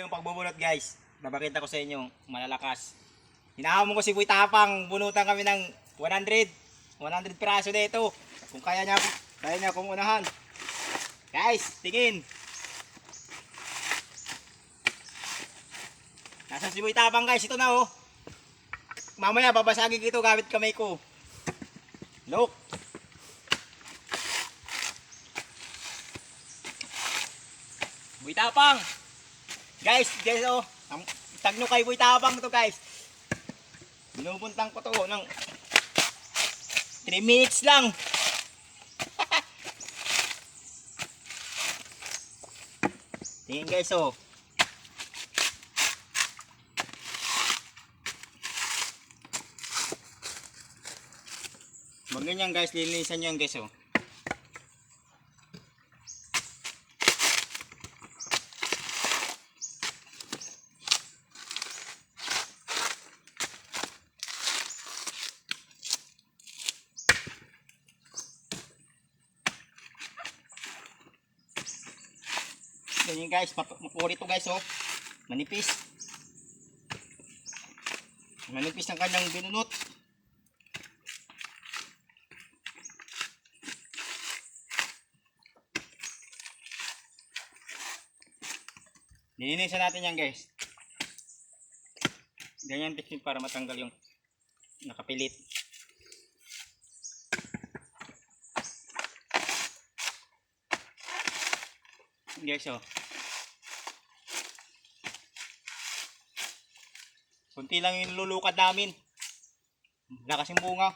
yung pagbubunot guys. Napakita ko sa inyo, malalakas. Hinahamon ko si Boy Tapang, bunutan kami ng 100 piraso dito. Kung kaya niya akong unahan. Guys, tingin. Nasa si Boy Tapang guys, ito na oh. Mamaya babasagin ito gamit kamay ko. Look. Boy Tapang. Guys oh. Tag nyo kay Boy Tapang to guys. Binubuntang ko to ng 3 minutes lang. Tingin guys oh. Mag ganyan guys, lilinisan nyo yan guys oh. Ganyan guys, mapuri to guys oh. Manipis. Manipis ang kanyang binunot. Linisan natin yan guys. Ganyan technique para matanggal yung nakapilit. Guys oh. Kunti lang yung lulukad namin. Lakas yung bunga.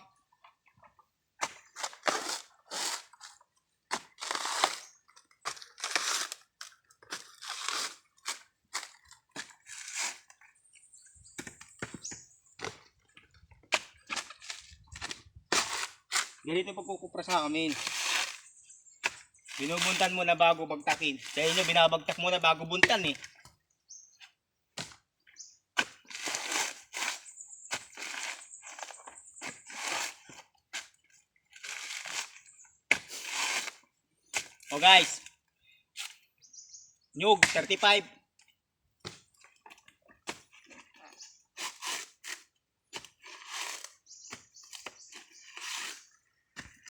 Ganito pagkukupra sa amin. Binubuntan mo na bago bagtakin. Sa inyo binabagtak mo na bago buntan eh. O guys. Nyug 35.